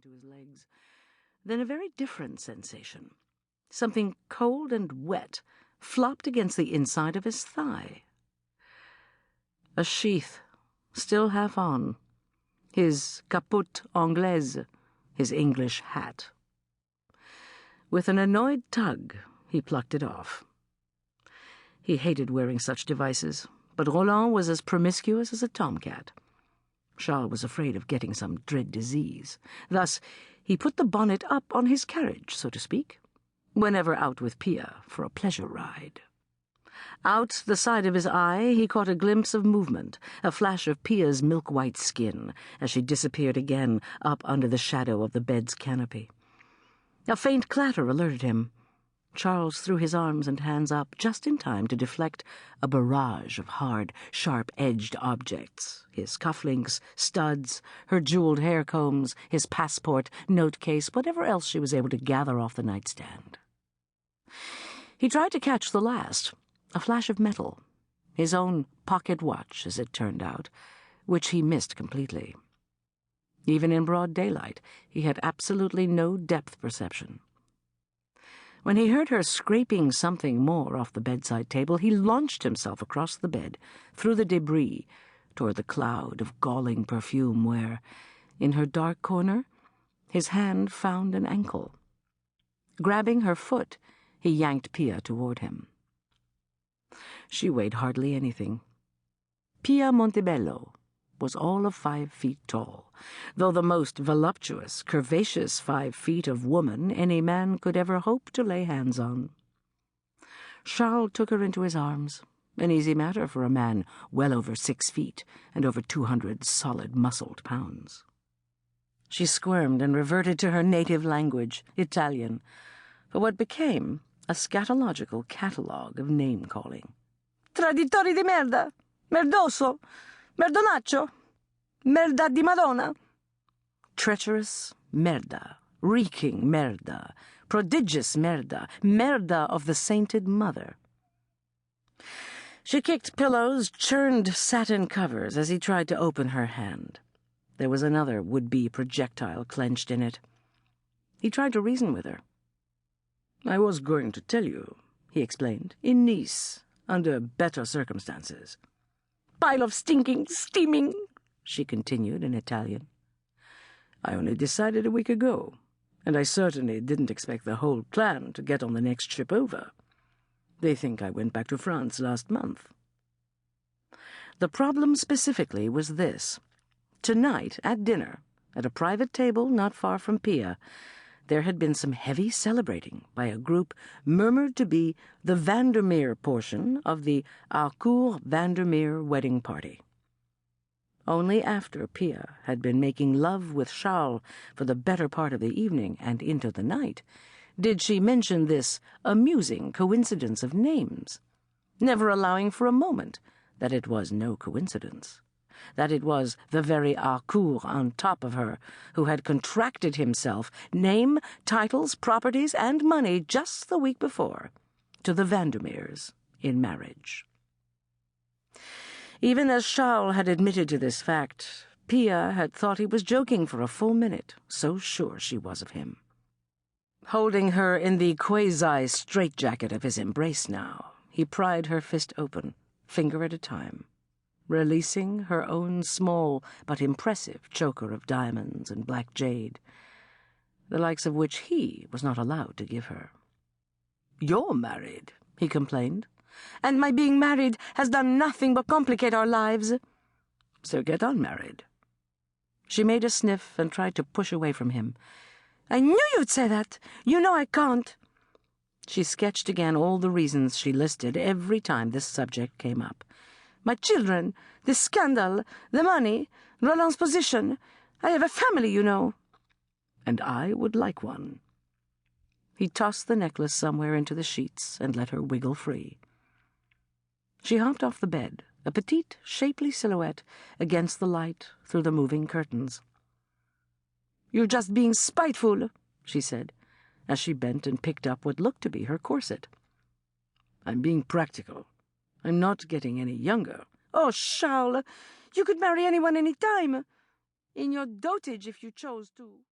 into his legs. Then a very different sensation. Something cold and wet flopped against the inside of his thigh. A sheath, still half on. His capote anglaise, his English hat. With an annoyed tug, he plucked it off. He hated wearing such devices, but Roland was as promiscuous as a tomcat. Charles was afraid of getting some dread disease. Thus, he put the bonnet up on his carriage, so to speak, whenever out with Pia for a pleasure ride. Out the side of his eye he caught a glimpse of movement, a flash of Pia's milk-white skin, as she disappeared again up under the shadow of the bed's canopy. A faint clatter alerted him. Charles threw his arms and hands up just in time to deflect a barrage of hard, sharp-edged objects, his cufflinks, studs, her jeweled hair combs, his passport, note-case, whatever else she was able to gather off the nightstand. He tried to catch the last, a flash of metal, his own pocket watch, as it turned out, which he missed completely. Even in broad daylight, he had absolutely no depth perception. When he heard her scraping something more off the bedside table, he launched himself across the bed, through the debris, toward the cloud of galling perfume where, in her dark corner, his hand found an ankle. Grabbing her foot, he yanked Pia toward him. She weighed hardly anything. Pia Montebello was all of 5 feet tall, though the most voluptuous, curvaceous 5 feet of woman any man could ever hope to lay hands on. Charles took her into his arms, an easy matter for a man well over 6 feet and over 200 solid muscled pounds. She squirmed and reverted to her native language, Italian, for what became a scatological catalogue of name-calling. Traditori di merda! Merdoso! Merdonaccio! Merda di Madonna! Treacherous merda, reeking merda, prodigious merda, merda of the sainted mother. She kicked pillows, churned satin covers as he tried to open her hand. There was another would-be projectile clenched in it. He tried to reason with her. "I was going to tell you," he explained, "in Nice, under better circumstances." "Pile of stinking, steaming," she continued in Italian. "I only decided a week ago, and I certainly didn't expect the whole clan to get on the next ship over. They think I went back to France last month." The problem specifically was this. Tonight, at dinner, at a private table not far from Pia, there had been some heavy celebrating by a group murmured to be the Vandermeer portion of the Harcourt Vandermeer wedding party. Only after Pia had been making love with Charles for the better part of the evening and into the night did she mention this amusing coincidence of names, never allowing for a moment that it was no coincidence, that it was the very Harcourt on top of her who had contracted himself name, titles, properties, and money just the week before to the Vandermeers in marriage. Even as Charles had admitted to this fact, Pia had thought he was joking for a full minute, so sure she was of him. Holding her in the quasi-straitjacket of his embrace now, he pried her fist open, finger at a time, releasing her own small but impressive choker of diamonds and black jade, the likes of which he was not allowed to give her. "You're married," he complained, "and my being married has done nothing but complicate our lives. So get unmarried." She made a sniff and tried to push away from him. "I knew you'd say that. You know I can't." She sketched again all the reasons she listed every time this subject came up. "My children, the scandal, the money, Roland's position. I have a family, you know." "And I would like one." He tossed the necklace somewhere into the sheets and let her wiggle free. She hopped off the bed, a petite, shapely silhouette against the light through the moving curtains. "You're just being spiteful," she said, as she bent and picked up what looked to be her corset. "I'm being practical. I'm not getting any younger." "Oh, Charles, you could marry anyone any time. In your dotage if you chose to."